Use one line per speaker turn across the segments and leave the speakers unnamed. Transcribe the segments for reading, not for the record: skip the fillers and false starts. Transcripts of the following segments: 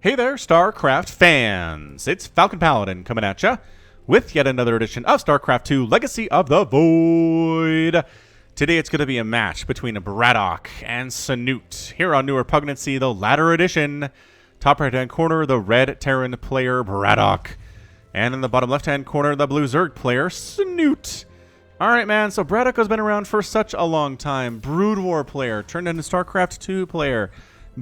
Hey there, StarCraft fans! It's Falcon Paladin coming at ya with yet another edition of StarCraft 2 Legacy of the Void. Today it's going to be a match between BratOK and Snute here on New Repugnancy, the latter edition. Top right-hand corner, the red Terran player BratOK. And in the bottom left-hand corner, the blue Zerg player Snute. Alright, man, so BratOK has been around for such a long time. Brood War player, turned into StarCraft 2 player.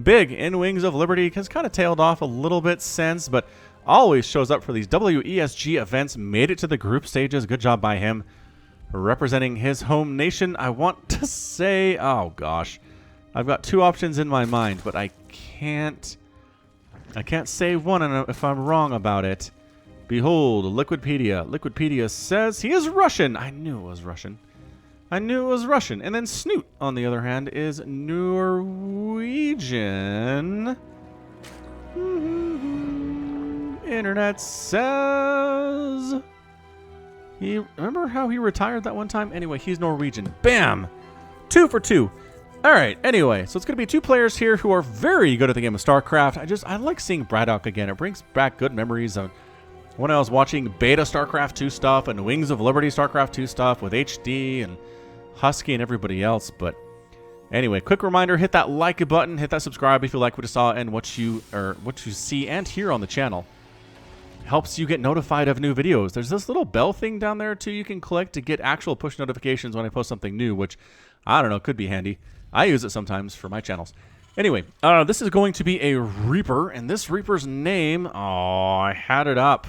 Big in Wings of Liberty, has kind of tailed off a little bit since, but always shows up for these WESG events, made it to the group stages. Good job by him. Representing his home nation, I want to say, oh gosh, I've got two options in my mind, but I can't say one if I'm wrong about it. Behold, Liquidpedia. Liquidpedia says he is Russian. I knew it was Russian. And then Snute, on the other hand, is Norwegian. Internet says... Remember how he retired that one time? Anyway, he's Norwegian. Bam! 2 for 2. Alright, anyway, so it's going to be two players here who are very good at the game of StarCraft. I like seeing BratOK again. It brings back good memories of when I was watching beta StarCraft 2 stuff and Wings of Liberty StarCraft 2 stuff with HD and Husky and everybody else. But anyway, quick reminder, hit that like button, hit that subscribe if you like what you saw and what you see and hear on the channel. Helps you get notified of new videos. There's this little bell thing down there too you can click to get actual push notifications when I post something new, which I don't know, could be handy. I use it sometimes for my channels. Anyway, this is going to be a Reaper, and this Reaper's name, oh, I had it up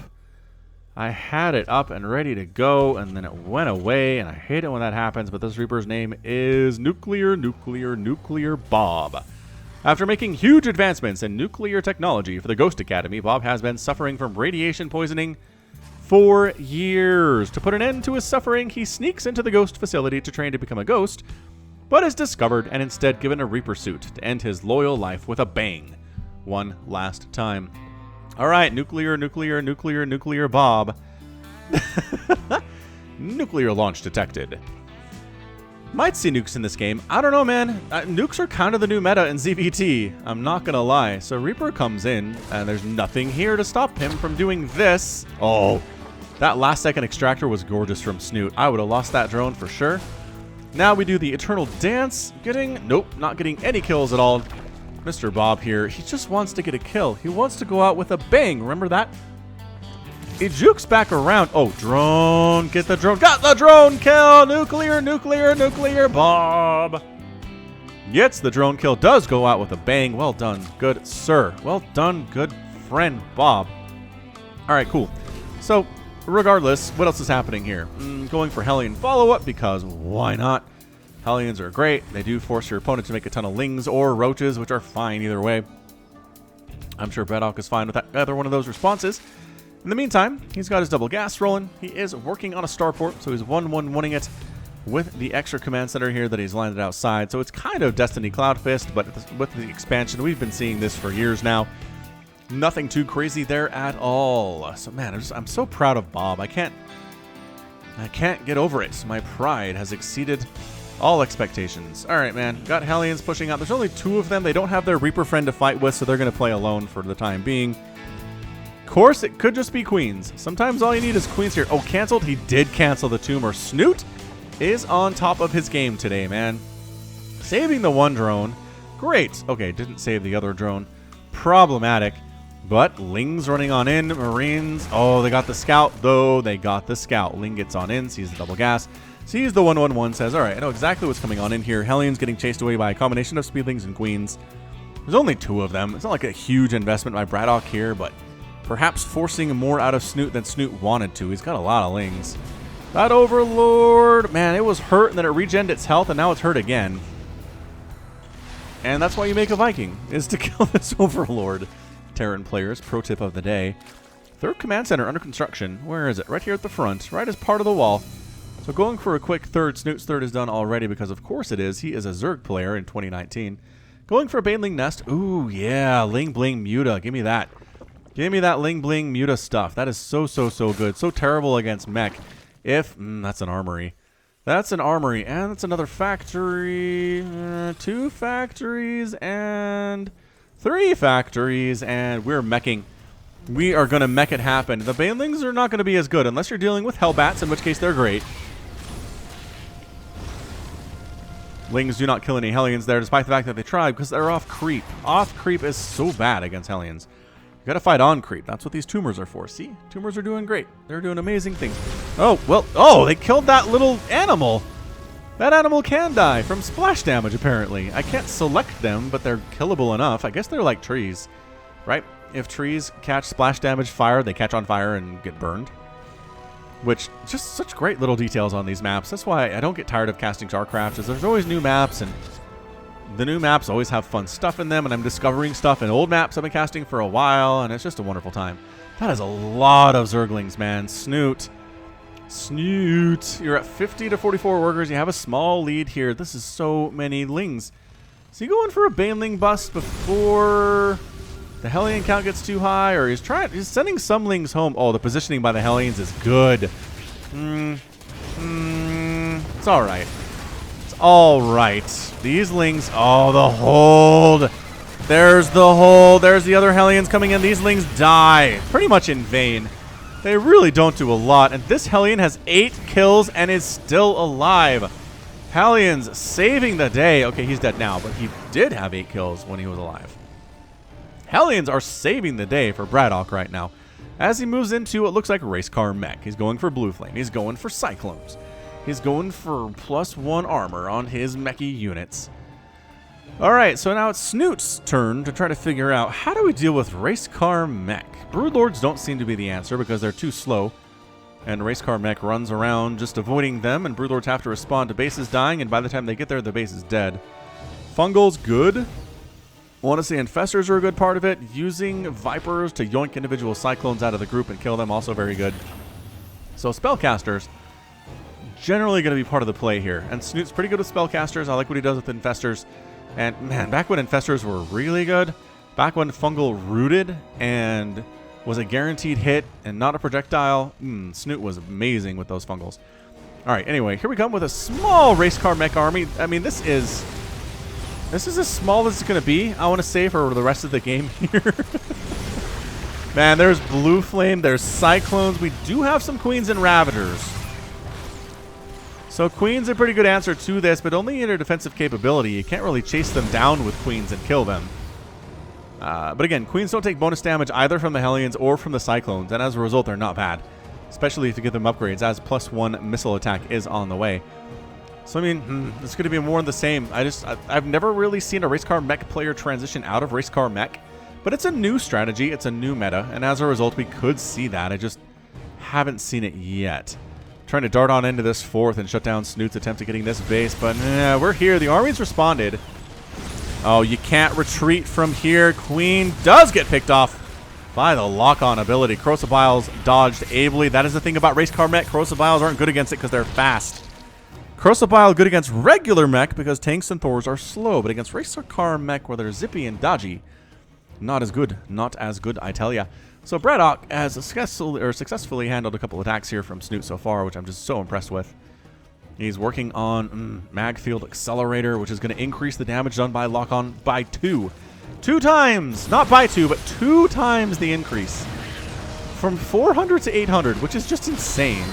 and ready to go, and then it went away, and I hate it when that happens, but this Reaper's name is Nuclear Bob. After making huge advancements in nuclear technology for the Ghost Academy, Bob has been suffering from radiation poisoning for years. To put an end to his suffering, he sneaks into the Ghost facility to train to become a ghost, but is discovered and instead given a Reaper suit to end his loyal life with a bang. One last time. Alright, Nuclear Bob. Nuclear launch detected. Might see nukes in this game. I don't know, man. Nukes are kind of the new meta in ZVT. I'm not gonna lie. So Reaper comes in, and there's nothing here to stop him from doing this. Oh, that last second extractor was gorgeous from Snute. I would have lost that drone for sure. Now we do the Eternal Dance. Nope, not getting any kills at all. Mr. Bob here, he just wants to get a kill. He wants to go out with a bang. Remember that? He jukes back around. Oh, drone. Get the drone. Got the drone kill. Nuclear Bob. Gets the drone kill. Does go out with a bang. Well done, good sir. Well done, good friend, Bob. All right, cool. So, regardless, what else is happening here? Going for Hellion follow-up because why not? Hellions are great. They do force your opponent to make a ton of lings or roaches, which are fine either way. I'm sure BratOK is fine with either one of those responses. In the meantime, he's got his double gas rolling. He is working on a starport, so he's 1-1-1-ing it with the extra command center here that he's landed outside. So it's kind of Destiny Cloudfist, but with the expansion, we've been seeing this for years now. Nothing too crazy there at all. So man, I'm so proud of Bob. I can't get over it. My pride has exceeded all expectations. All right, man. Got Hellions pushing out. There's only two of them. They don't have their Reaper friend to fight with, so they're going to play alone for the time being. Of course, it could just be Queens. Sometimes all you need is Queens here. Oh, canceled. He did cancel the tumor. Snute is on top of his game today, man. Saving the one drone. Great. Okay, didn't save the other drone. Problematic. But Ling's running on in. Marines. Oh, they got the scout, though. They got the scout. Ling gets on in, sees the double gas. Sees the 1-1-1, says, all right, I know exactly what's coming on in here. Hellions getting chased away by a combination of Speedlings and Queens. There's only two of them. It's not like a huge investment by BratOK here, but perhaps forcing more out of Snute than Snute wanted to. He's got a lot of Lings. That Overlord, man, it was hurt, and then it regened its health, and now it's hurt again. And that's why you make a Viking, is to kill this Overlord. Terran players, pro tip of the day. Third command center under construction. Where is it? Right here at the front, right as part of the wall. So going for a quick third. Snute's third is done already because of course it is. He is a Zerg player in 2019. Going for a Baneling Nest. Ooh, yeah. Ling Bling Muta. Give me that. Give me that Ling Bling Muta stuff. That is so good. So terrible against mech. That's an armory. That's an armory. And that's another factory. Two factories and 3 factories, and we're meching. We are going to mech it happen. The Banelings are not going to be as good unless you're dealing with Hellbats, in which case they're great. Lings do not kill any Hellions there, despite the fact that they try, because they're off creep. Off creep is so bad against Hellions. You gotta fight on creep. That's what these tumors are for. See? Tumors are doing great. They're doing amazing things. Oh, well, oh, they killed that little animal. That animal can die from splash damage, apparently. I can't select them, but they're killable enough. I guess they're like trees, right? If trees catch splash damage fire, they catch on fire and get burned. Which, just such great little details on these maps. That's why I don't get tired of casting StarCraft, is there's always new maps, and the new maps always have fun stuff in them, and I'm discovering stuff in old maps I've been casting for a while, and it's just a wonderful time. That is a lot of Zerglings, man. Snute. Snute. You're at 50 to 44 workers. You have a small lead here. This is so many Lings. Is he going for a Baneling bust before the Hellion count gets too high, or he's sending some Lings home? Oh, the positioning by the Hellions is good. It's all right. It's all right. These Lings, oh, the hold. There's the hold. There's the other Hellions coming in. These Lings die pretty much in vain. They really don't do a lot, and this Hellion has 8 kills and is still alive. Hellions saving the day. Okay, he's dead now, but he did have 8 kills when he was alive. Hellions are saving the day for BratOK right now, as he moves into what looks like race car mech. He's going for Blue Flame. He's going for Cyclones. He's going for +1 armor on his mechy units. Alright, so now it's Snute's turn to try to figure out how do we deal with race car mech. Broodlords don't seem to be the answer because they're too slow, and race car mech runs around just avoiding them, and Broodlords have to respond to bases dying, and by the time they get there, the base is dead. Fungal's good. Honestly, Infestors are a good part of it. Using Vipers to yoink individual Cyclones out of the group and kill them, also very good. So Spellcasters, generally going to be part of the play here. And Snute's pretty good with Spellcasters. I like what he does with Infestors. And man, back when Infestors were really good, back when Fungal rooted and was a guaranteed hit and not a projectile, Snute was amazing with those Fungals. Alright, anyway, here we come with a small race car mech army. I mean, this is as small as it's going to be, I want to say, for the rest of the game here. Man, there's Blue Flame, there's Cyclones. We do have some Queens and Ravagers. So Queen's a pretty good answer to this, but only in their defensive capability. You can't really chase them down with Queens and kill them. But again, Queens don't take bonus damage either from the Hellions or from the Cyclones, and as a result, they're not bad. Especially if you give them upgrades, as +1 missile attack is on the way. So, I mean, it's going to be more of the same. I've never really seen a race car mech player transition out of race car mech, but it's a new strategy, it's a new meta, and as a result, we could see that. I just haven't seen it yet. Trying to dart on into this 4th and shut down Snute's attempt at getting this base, but we're here. The army's responded. Oh, you can't retreat from here. Queen does get picked off by the lock-on ability. Crossbiles dodged ably. That is the thing about race car mech. Crossbiles aren't good against it because they're fast. Crossbile good against regular mech because tanks and Thors are slow, but against race car mech where they're zippy and dodgy, not as good. Not as good, I tell ya. So BratOK has successfully handled a couple attacks here from Snute so far, which I'm just so impressed with. He's working on Mag Field Accelerator, which is going to increase the damage done by lock-on by 2. 2 times! Not by 2, but 2 times the increase. From 400 to 800, which is just insane.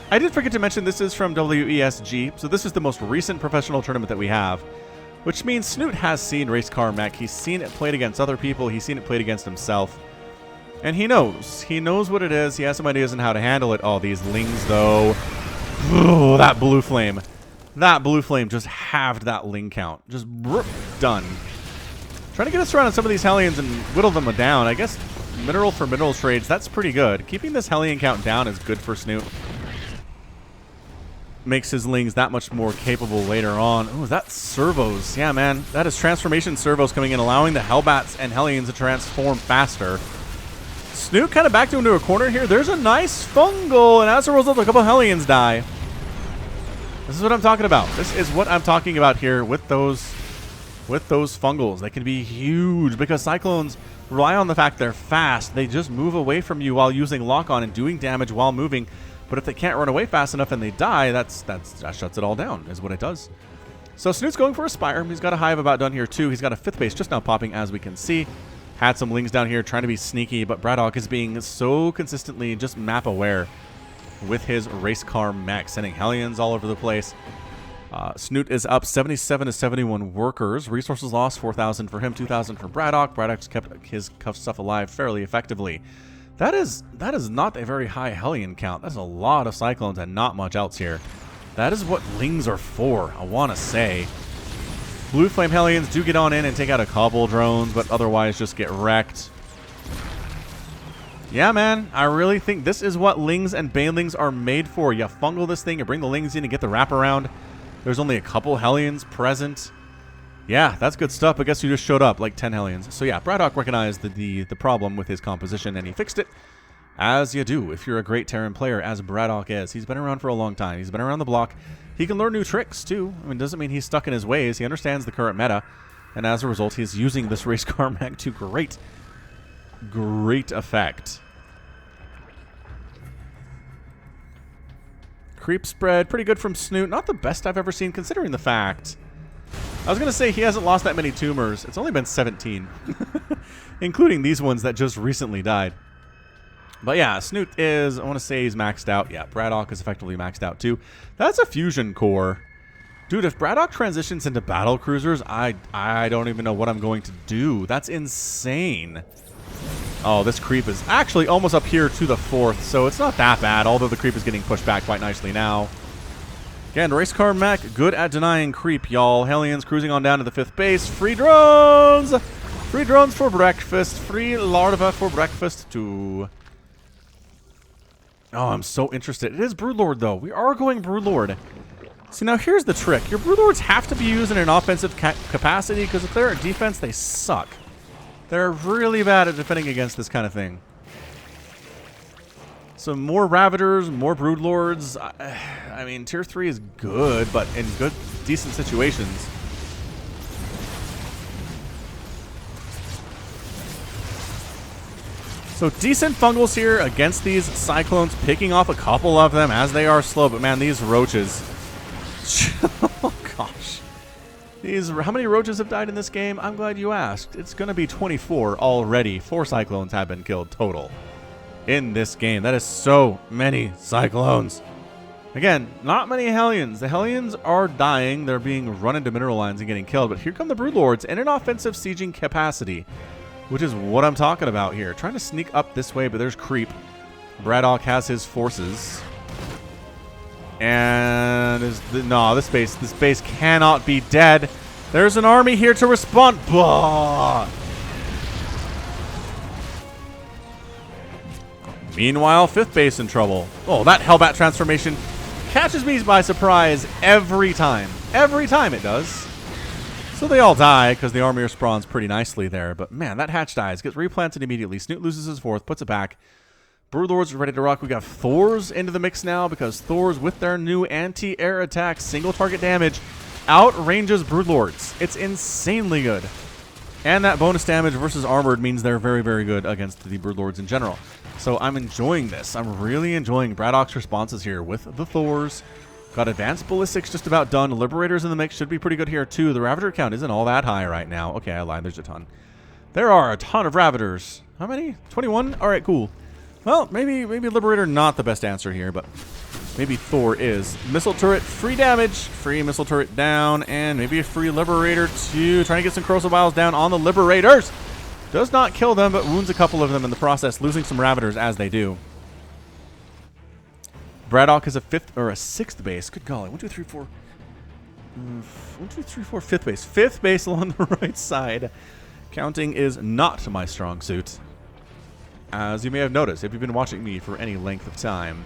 I did forget to mention this is from WESG, so this is the most recent professional tournament that we have, which means Snute has seen race car mech. He's seen it played against other people. He's seen it played against himself. And he knows. He knows what it is. He has some ideas on how to handle it. Oh, these Lings, though. Ooh, that Blue Flame. That Blue Flame just halved that Ling count. Just done. Trying to get us around on some of these Hellions and whittle them down. I guess mineral for mineral trades, that's pretty good. Keeping this Hellion count down is good for Snute. Makes his Lings that much more capable later on. Oh, that's servos. Yeah, man. That is transformation servos coming in, allowing the Hellbats and Hellions to transform faster. Snute kind of backed into a corner here. There's a nice Fungal, and as a result, a couple Hellions die. This is what I'm talking about. This is what I'm talking about here with those Fungals. They can be huge because Cyclones rely on the fact they're fast. They just move away from you while using lock-on and doing damage while moving. But if they can't run away fast enough and they die, that shuts it all down, is what it does. So Snoot's going for a Spire. He's got a hive about done here too. He's got a 5th base just now popping, as we can see. Had some lings down here trying to be sneaky, but BratOK is being so consistently just map aware with his race car mech, sending Hellions all over the place. Snute is up 77 to 71 workers. Resources lost 4,000 for him, 2,000 for BratOK. BratOK's kept his stuff alive fairly effectively. That is not a very high Hellion count. That's a lot of Cyclones and not much else here. That is what lings are for, I want to say. Blue Flame Hellions do get on in and take out a couple drones, but otherwise just get wrecked. Yeah, man, I really think this is what lings and banelings are made for. You fungal this thing, you bring the lings in and get the wraparound. There's only a couple Hellions present. Yeah, that's good stuff, but guess who just showed up? Like 10 Hellions. So yeah, BratOK recognized the problem with his composition, and he fixed it. As you do if you're a great Terran player, as BratOK is. He's been around for a long time. He's been around the block. He can learn new tricks, too. I mean, doesn't mean he's stuck in his ways. He understands the current meta, and as a result, he's using this race car mech to great effect. Creep spread, pretty good from Snute. Not the best I've ever seen, considering the fact. I was going to say he hasn't lost that many tumors. It's only been 17, including these ones that just recently died. But yeah, Snute is, I want to say he's maxed out. Yeah, BratOK is effectively maxed out too. That's a fusion core. Dude, if BratOK transitions into battle cruisers, I don't even know what I'm going to do. That's insane. Oh, this creep is actually almost up here to the 4th, so it's not that bad, although the creep is getting pushed back quite nicely now. Again, race car mech, good at denying creep, y'all. Hellions cruising on down to the 5th base. Free drones! Free drones for breakfast. Free larva for breakfast too. Oh, I'm so interested. It is Broodlord, though. We are going Broodlord. See, now here's the trick. Your Broodlords have to be used in an offensive capacity, because if they're at defense, they suck. They're really bad at defending against this kind of thing. So more Ravagers, more Broodlords. I mean, tier 3 is good, but in good, decent situations. So decent fungals here against these Cyclones, picking off a couple of them as they are slow. But man, these roaches. Oh gosh. How many roaches have died in this game? I'm glad you asked. It's going to be 24 already. 4 Cyclones have been killed total in this game. That is so many Cyclones. Again, not many Hellions. The Hellions are dying. They're being run into mineral lines and getting killed. But here come the Broodlords in an offensive sieging capacity, which is what I'm talking about here. Trying to sneak up this way, but there's creep. BratOK has his forces. And no, this base cannot be dead. There's an army here to respond. Blah. Meanwhile, 5th base in trouble. Oh, that Hellbat transformation catches me by surprise every time. Every time it does. So they all die because the army spawns pretty nicely there. But man, that hatch dies. Gets replanted immediately. Snute loses his 4th, puts it back. Broodlords are ready to rock. We got Thors into the mix now, because Thors, with their new anti-air attack, single target damage, outranges Broodlords. It's insanely good. And that bonus damage versus armored means they're very, very good against the Broodlords in general. So I'm enjoying this. I'm really enjoying BratOK's responses here with the Thors. Got advanced ballistics just about done. Liberators in the mix should be pretty good here too. The Ravager count isn't all that high right now. Okay, I lied. There's a ton. There are a ton of Ravagers. How many? 21? All right, cool. Well, maybe Liberator not the best answer here, but maybe Thor is. Missile turret, free damage. Free missile turret down, and maybe a free Liberator too. Trying to get some corrosive vials down on the Liberators. Does not kill them, but wounds a couple of them in the process, losing some Ravagers as they do. BratOK is a 5th or a 6th base. Good golly. 1, 2, 3, 4. 1, 2, 3, 4. 5th base. 5th base along the right side. Counting is not my strong suit, as you may have noticed if you've been watching me for any length of time.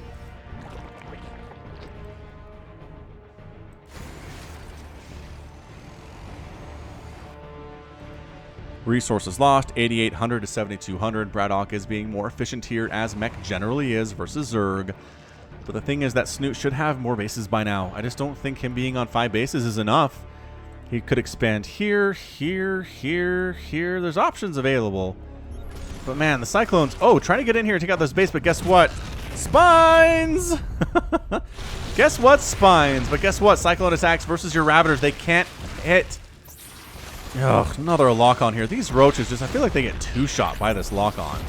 Resources lost, 8,800 to 7,200. BratOK is being more efficient here, as mech generally is versus Zerg. But the thing is that Snute should have more bases by now. I just don't think him being on 5 bases is enough. He could expand here, here, here, here. There's options available. But man, the Cyclones, oh, trying to get in here and take out this base, but guess what? Spines! Guess what, Spines? But guess what? Cyclone attacks versus your Ravagers, they can't hit. Ugh, another lock-on here. These roaches just, I feel like they get two-shot by this lock-on.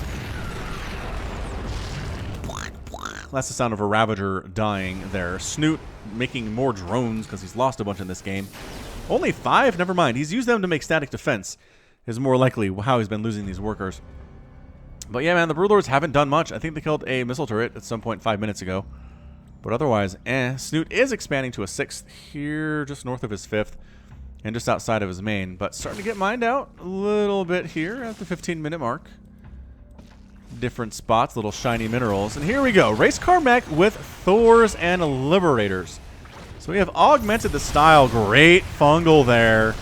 That's the sound of a Ravager dying there. Snute making more drones because he's lost a bunch in this game. Only 5? Never mind. He's used them to make static defense. Is more likely how he's been losing these workers. But yeah, man, the Broodlords haven't done much. I think they killed a missile turret at some point 5 minutes ago. But otherwise, Snute is expanding to a 6th here, just north of his 5th. And just outside of his main. But starting to get mined out a little bit here at the 15-minute mark. Different spots, little shiny minerals. And here we go. Race car mech with Thors and Liberators. So we have augmented the style. Great fungal there.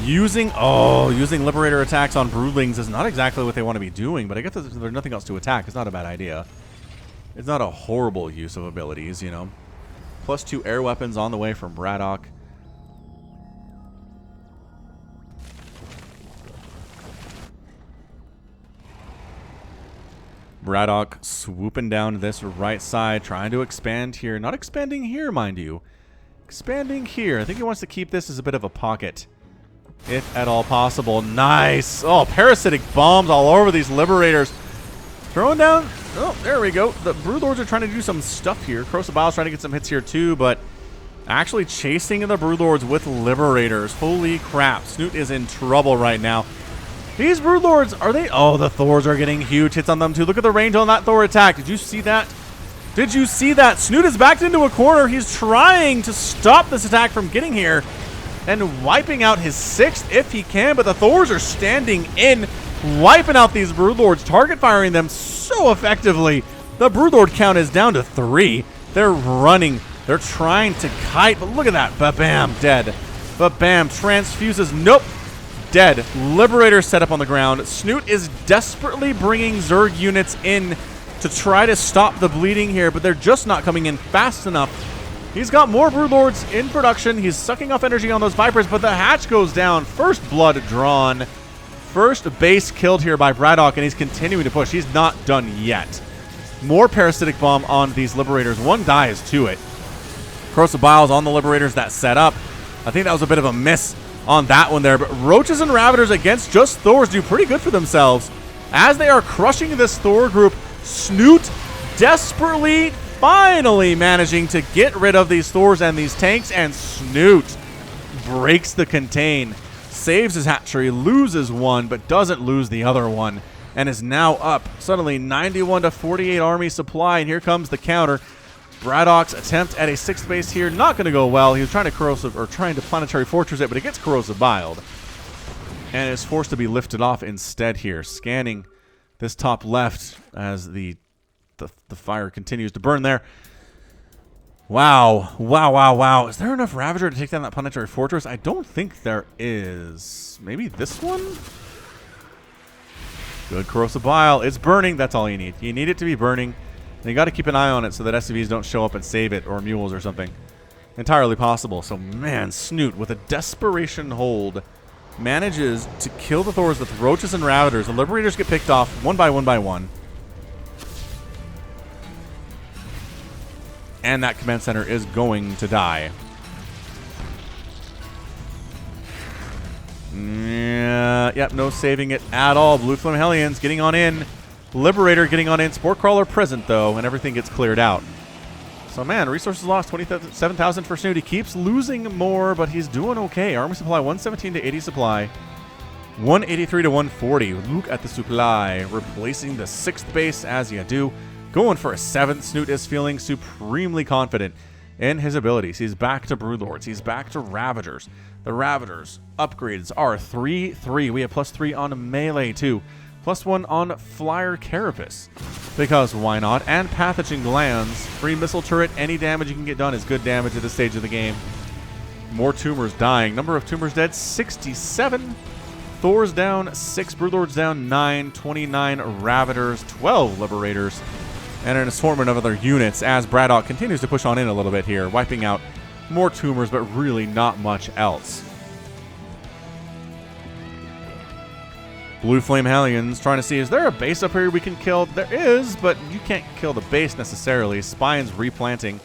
Using Liberator attacks on Broodlings is not exactly what they want to be doing. But I guess there's nothing else to attack. It's not a bad idea. It's not a horrible use of abilities, you know. +2 air weapons on the way from BratOK. BratOK swooping down this right side, trying to expand here. Not expanding here, mind you. Expanding here. I think he wants to keep this as a bit of a pocket, if at all possible. Nice. Oh, parasitic bombs all over these Liberators. Throwing down. Oh, there we go. The Broodlords are trying to do some stuff here. Corrosive Bile's trying to get some hits here too, but actually chasing the Broodlords with Liberators. Holy crap. Snute is in trouble right now. These Broodlords, are they? Oh, the Thors are getting huge hits on them too. Look at the range on that Thor attack. Did you see that? Did you see that? Snute is backed into a corner. He's trying to stop this attack from getting here and wiping out his 6th if he can, but the Thors are standing in, wiping out these Broodlords, target firing them so effectively. The Broodlord count is down to 3. They're running. They're trying to kite, but look at that. Ba-bam, dead. Ba-bam, transfuses. Nope. Dead. Liberator set up on the ground. Snute is desperately bringing Zerg units in to try to stop the bleeding here, but they're just not coming in fast enough. He's got more Broodlords in production. He's sucking off energy on those Vipers, but the hatch goes down. First blood drawn. First base killed here by BratOK, and he's continuing to push. He's not done yet. More Parasitic Bomb on these Liberators. One dies to it. Corrosive Bile's on the Liberators that set up. I think that was a bit of a miss on that one there, but Roaches and Ravagers against just Thors do pretty good for themselves as they are crushing this Thor group. Snute desperately, finally managing to get rid of these Thors and these tanks, and Snute breaks the contain, saves his hatchery, loses one, but doesn't lose the other one, and is now up suddenly 91 to 48 army supply, and here comes the counter. BratOK's attempt at a 6th base here, not going to go well. He was trying to Planetary Fortress it, but it gets Corrosive Biled. And is forced to be lifted off instead here. Scanning this top left as the fire continues to burn there. Wow. Wow, wow, wow. Is there enough Ravager to take down that Planetary Fortress? I don't think there is. Maybe this one? Good Corrosive Bile. It's burning. That's all you need. You need it to be burning. And you got to keep an eye on it so that SCVs don't show up and save it, or mules or something. Entirely possible. So, man, Snute, with a desperation hold, manages to kill the Thors with Roaches and Ravagers. The Liberators get picked off one by one. And that command center is going to die. Yeah, yep, no saving it at all. Blue Flame Hellions getting on in. Liberator getting on in. Spore Crawler present, though, and everything gets cleared out. So, man, resources lost, 27,000 for Snute. He keeps losing more, but he's doing okay. Army supply, 117 to 80 supply. 183 to 140. Look at the supply. Replacing the 6th base as you do. Going for a 7th. Snute is feeling supremely confident in his abilities. He's back to Broodlords. He's back to Ravagers. The Ravagers upgrades are 3-3. We have +3 on melee, too. +1 on Flyer Carapace, because why not? And Pathogen Glands. Free missile turret. Any damage you can get done is good damage at this stage of the game. More tumors dying. Number of tumors dead, 67. Thors down, 6. Broodlords down, 9. 29 Ravagers, 12 Liberators, and an assortment of other units as BratOK continues to push on in a little bit here, wiping out more tumors, but really not much else. Blue Flame Hellions trying to see, is there a base up here we can kill? There is, but you can't kill the base necessarily. Spines replanting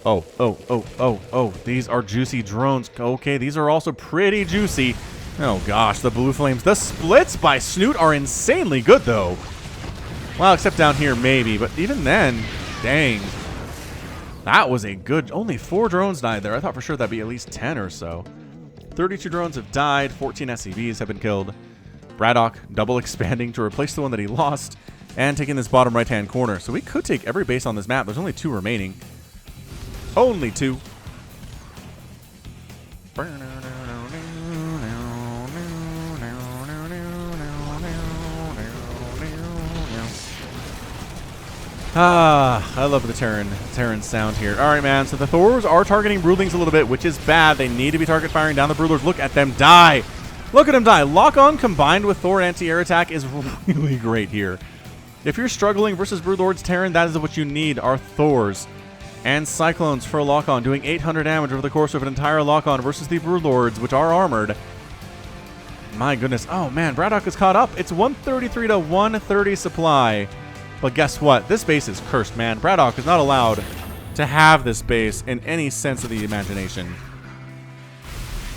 Oh. These are juicy drones. Okay, these are also pretty juicy. Oh gosh, the blue flames. The splits by Snute are insanely good though. Well, except down here maybe, but even then, dang. That was a good, only 4 drones died there. I thought for sure that'd be at least 10 or so. 32 drones have died, 14 SCVs have been killed. BratOK double expanding to replace the one that he lost and taking this bottom right-hand corner. So we could take every base on this map. There's only 2 remaining. Only 2. I love the Terran sound here. All right, man. So the Thors are targeting Broodlings a little bit, which is bad. They need to be target firing down the Broodlords. Look at them die. Look at them die. Lock-on combined with Thor anti-air attack is really great here. If you're struggling versus Broodlords Terran, that is what you need, are Thors and Cyclones for a lock-on, doing 800 damage over the course of an entire lock-on versus the Broodlords, which are armored. My goodness. Oh, man. BratOK is caught up. It's 133 to 130 supply. But guess what? This base is cursed, man. BratOK is not allowed to have this base in any sense of the imagination.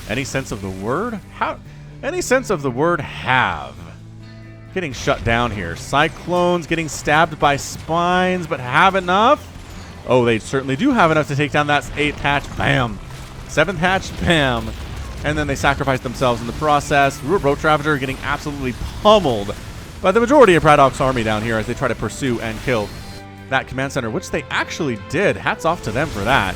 Any sense of the word? How? Any sense of the word have. Getting shut down here. Cyclones getting stabbed by spines, but have enough? Oh, they certainly do have enough to take down that 8th hatch. Bam. 7th hatch. Bam. And then they sacrifice themselves in the process. Roach Ravager getting absolutely pummeled by the majority of BratOK's army down here as they try to pursue and kill that command center, which they actually did. Hats off to them for that.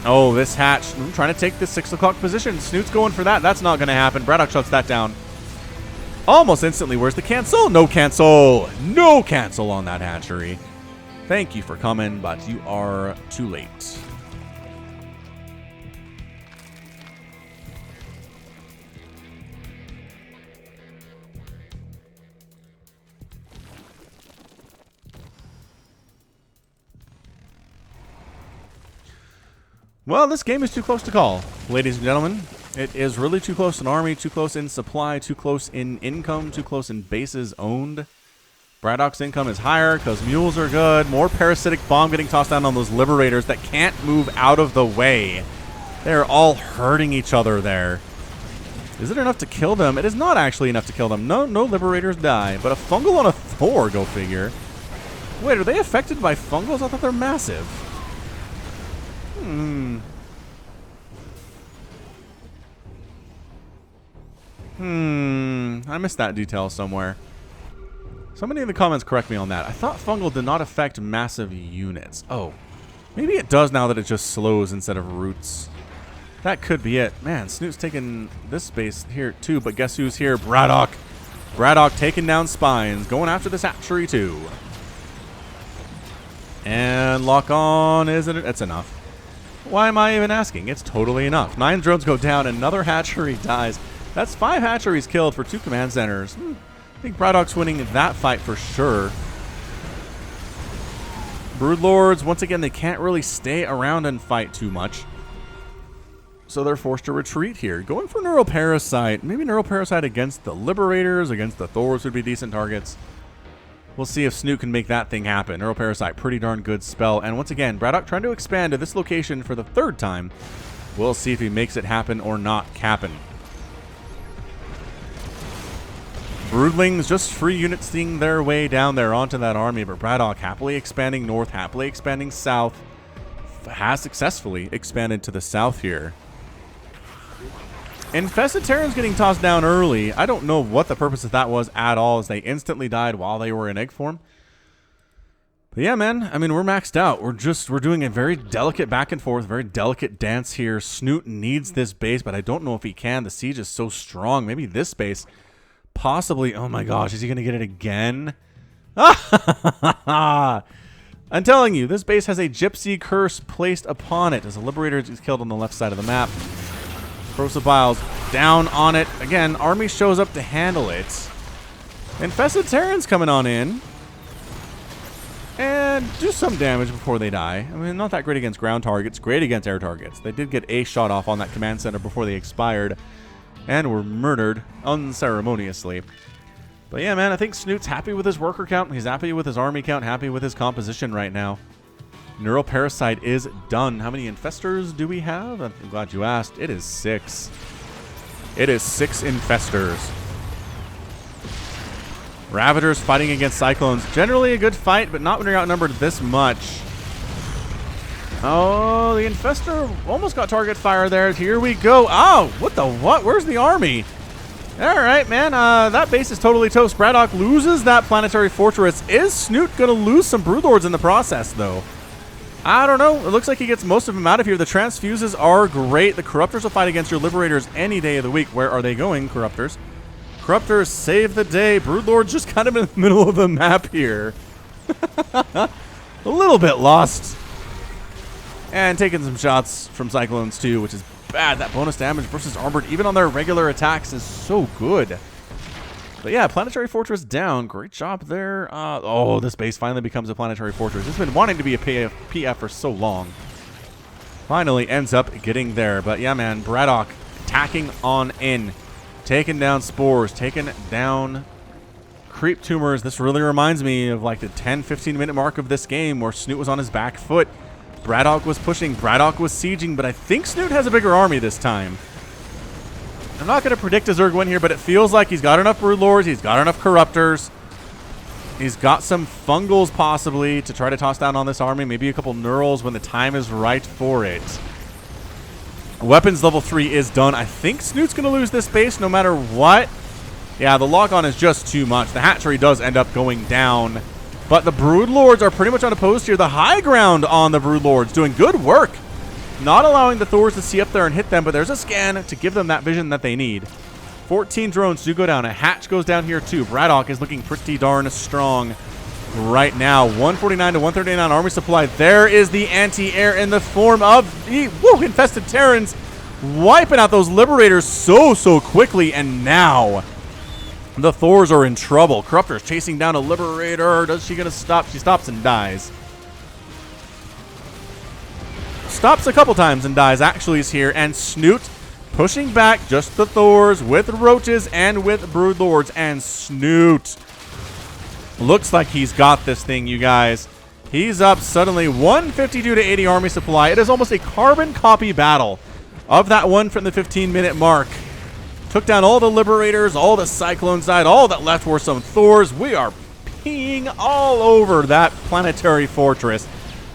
Oh, this hatch trying to take this 6 o'clock position. Snute's going for that. That's not going to happen. BratOK shuts that down almost instantly. Where's the cancel? No cancel. No cancel on that hatchery. Thank you for coming, but you are too late. Well, this game is too close to call, ladies and gentlemen. It is really too close in army, too close in supply, too close in income, too close in bases owned. BratOK's income is higher because mules are good. More parasitic bomb getting tossed down on those liberators that can't move out of the way. They're all hurting each other there. Is it enough to kill them? It is not actually enough to kill them. No liberators die, but a fungal on a Thor, go figure. Wait, are they affected by fungals? I thought they're massive. I missed that detail somewhere. Somebody in the comments correct me on that. I thought fungal did not affect massive units. Oh, maybe it does now that it just slows instead of roots. That could be it. Man, Snute's taking this space here too, but guess who's here? BratOK. BratOK taking down spines, going after this hatchery too. And lock on, isn't it? It's enough. Why am I even asking? It's totally enough. 9 drones go down, another hatchery dies. That's 5 hatcheries killed for 2 command centers. I think BratOK's winning that fight for sure. Broodlords, once again, they can't really stay around and fight too much. So they're forced to retreat here. Going for Neuroparasite. Maybe Neuroparasite against the Liberators, against the Thors would be decent targets. We'll see if Snute can make that thing happen. Neuroparasite, pretty darn good spell. And once again, BratOK trying to expand to this location for the 3rd time. We'll see if he makes it happen or not happen. Broodlings just free units seeing their way down there onto that army, but BratOK happily expanding north, happily expanding south. Has successfully expanded to the south here. Infested Terrans getting tossed down early. I don't know what the purpose of that was at all, as they instantly died while they were in egg form. But yeah, man, I mean, we're maxed out. We're doing a very delicate back and forth, very delicate dance here. Snute needs this base, but I don't know if he can. The siege is so strong. Maybe this base, possibly. Oh my gosh, is he going to get it again? I'm telling you, this base has a gypsy curse placed upon it as a liberator is killed on the left side of the map. Corrosive Biles down on it. Again, army shows up to handle it. Infested Terrans coming on in. And do some damage before they die. I mean, not that great against ground targets. Great against air targets. They did get a shot off on that command center before they expired. And were murdered unceremoniously. But yeah, man, I think Snute's happy with his worker count. He's happy with his army count. Happy with his composition right now. Neural Parasite is done. How many Infestors do we have? I'm glad you asked. It is 6. It is 6 Infestors. Ravagers fighting against Cyclones. Generally a good fight, but not when you're outnumbered this much. Oh, the Infestor almost got target fire there. Here we go. Oh, what the what? Where's the army? All right, man. That base is totally toast. BratOK loses that planetary fortress. Is Snute going to lose some Broodlords in the process, though? I don't know. It looks like he gets most of them out of here. The transfuses are great. The Corruptors will fight against your Liberators any day of the week. Where are they going, Corruptors? Corruptors save the day. Broodlords just kind of in the middle of the map here. A little bit lost. And taking some shots from Cyclones too, which is bad. That bonus damage versus Armored, even on their regular attacks, is so good. But yeah, Planetary Fortress down. Great job there. Oh, this base finally becomes a Planetary Fortress. It's been wanting to be a PF for so long. Finally ends up getting there. But yeah, man, BratOK attacking on in. Taking down Spores. Taking down Creep Tumors. This really reminds me of like the 10-15 minute mark of this game where Snute was on his back foot. BratOK was pushing. BratOK was sieging. But I think Snute has a bigger army this time. I'm not going to predict a Zerg win here, but it feels like he's got enough Broodlords, he's got enough Corruptors, he's got some Fungals possibly to try to toss down on this army, maybe a couple Neurals when the time is right for it. Weapons level 3 is done. I think Snute's going to lose this base no matter what. Yeah, the lock-on is just too much. The hatchery does end up going down, but the Broodlords are pretty much unopposed here. The high ground on the Broodlords doing good work. Not allowing the Thors to see up there and hit them, but there's a scan to give them that vision that they need. 14 drones do go down. A hatch goes down here too. BratOK is looking pretty darn strong right now. 149 to 139 army supply. There is the anti-air in the form of the infested Terrans, wiping out those Liberators so quickly. And now the Thors are in trouble. Corruptor's chasing down a Liberator. Does she gonna stop? She stops and dies. Stops a couple times and dies. Actually is here, and Snute pushing back just the Thors with Roaches and with Broodlords, and Snute looks like he's got this thing, you guys. He's up suddenly 152 to 80 army supply. It is almost a carbon copy battle of that one from the 15-minute mark. Took down all the Liberators, all the Cyclone side, all that left were some Thors. We are peeing all over that planetary fortress.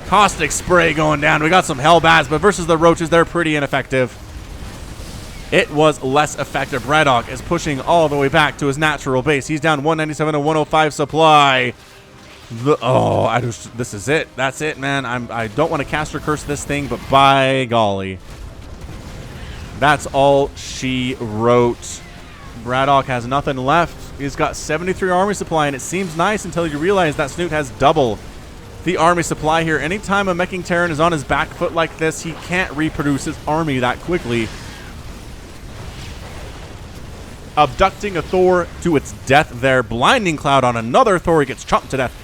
Caustic spray going down. We got some Hellbats, but versus the Roaches, they're pretty ineffective. It was less effective. BratOK is pushing all the way back to his natural base. He's down 197 to 105 supply. This is it. That's it, man. I don't want to caster curse this thing, but by golly, that's all she wrote. BratOK has nothing left. He's got 73 army supply, and it seems nice until you realize that Snute has double the army supply here. Anytime a meching Terran is on his back foot like this, he can't reproduce his army that quickly. Abducting a Thor to its death there. Blinding Cloud on another Thor. He gets chomped to death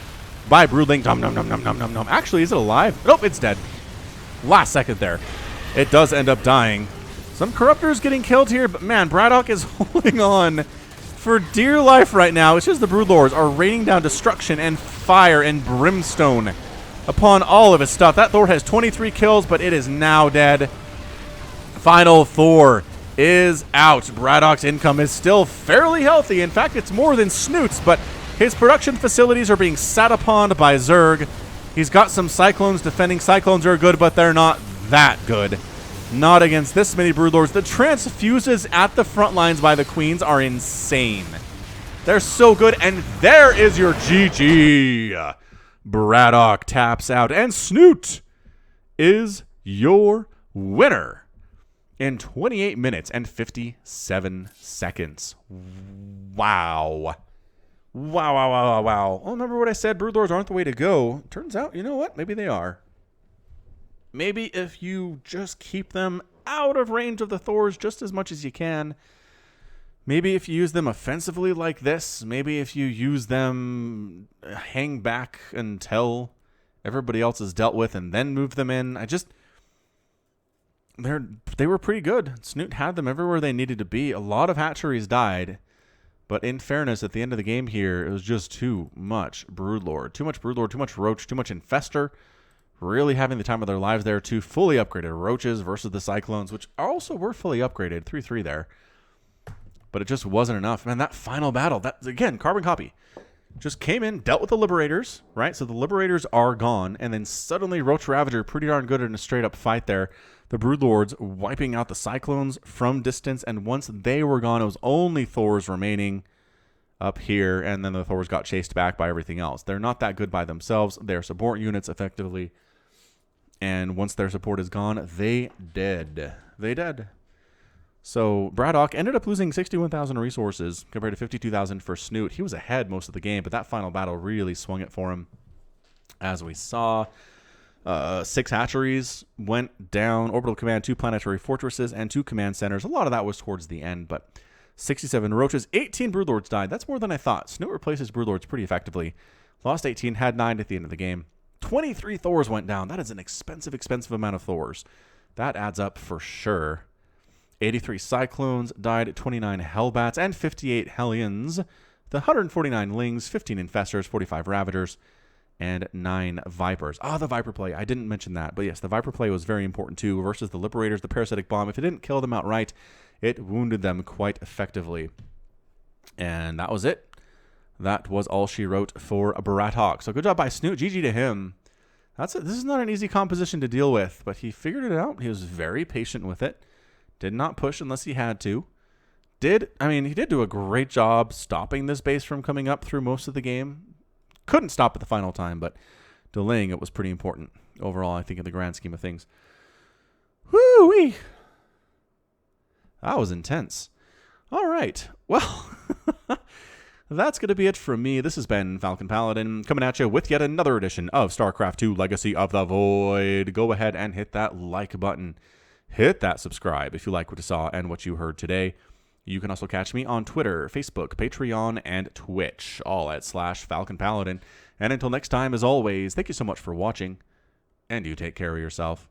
by Broodling. Nom nom nom nom nom nom nom. Actually, is it alive? Nope, it's dead. Last second there. It does end up dying. Some Corruptors getting killed here, but man, BratOK is holding on for dear life right now. It's just the Broodlords are raining down destruction and fire and brimstone upon all of his stuff. That Thor has 23 kills, but it is now dead. Final Thor is out. BratOK's income is still fairly healthy. In fact, it's more than Snute's, but his production facilities are being sat upon by Zerg. He's got some Cyclones defending. Cyclones are good, but they're not that good. Not against this many Broodlords. The transfuses at the front lines by the Queens are insane. They're so good, and there is your GG. BratOK taps out, and Snute is your winner in 28 minutes and 57 seconds. Wow. Wow. Oh, remember what I said? Broodlords aren't the way to go. Turns out, you know what? Maybe they are. Maybe if you just keep them out of range of the Thors just as much as you can. Maybe if you use them offensively like this. Maybe if you use them hang back until everybody else is dealt with and then move them in. They were pretty good. Snute had them everywhere they needed to be. A lot of hatcheries died. But in fairness, at the end of the game here, it was just too much Broodlord. Too much Broodlord, too much Roach, too much Infestor. really having the time of their lives there. Two fully upgraded Roaches versus the Cyclones, which also were fully upgraded. 3-3 there. But it just wasn't enough. Man, that final battle, that again, carbon copy. Just came in, dealt with the Liberators, right? So the Liberators are gone, and then suddenly Roach Ravager pretty darn good in a straight-up fight there. The Broodlords wiping out the Cyclones from distance, and once they were gone, it was only Thors remaining up here, and then the Thors got chased back by everything else. They're not that good by themselves. They're support units, effectively, and once their support is gone, they dead. They dead. So BratOK ended up losing 61,000 resources compared to 52,000 for Snute. He was ahead most of the game, but that final battle really swung it for him. As we saw, 6 hatcheries went down, orbital command, 2 planetary fortresses, and 2 command centers. A lot of that was towards the end, but 67 Roaches, 18 Broodlords died. That's more than I thought. Snute replaces Broodlords pretty effectively. Lost 18, had 9 at the end of the game. 23 Thors went down. That is an expensive amount of Thors. That adds up for sure. 83 Cyclones died, 29 Hellbats, and 58 Hellions. The 149 Lings, 15 Infestors, 45 Ravagers, and 9 Vipers. Ah, the Viper play. I didn't mention that. But yes, the Viper play was very important too versus the Liberators, the Parasitic Bomb. If it didn't kill them outright, it wounded them quite effectively. And that was it. That was all she wrote for BratOK. So good job by Snute. GG to him. This is not an easy composition to deal with, but he figured it out. He was very patient with it. Did not push unless he had to. He did do a great job stopping this base from coming up through most of the game. Couldn't stop at the final time, but delaying it was pretty important overall, I think, in the grand scheme of things. Woo-wee! That was intense. All right. Well, that's going to be it from me. This has been Falcon Paladin coming at you with yet another edition of StarCraft 2 Legacy of the Void. Go ahead and hit that like button. Hit that subscribe if you like what you saw and what you heard today. You can also catch me on Twitter, Facebook, Patreon, and Twitch, all at /Falcon Paladin. And until next time, as always, thank you so much for watching, and you take care of yourself.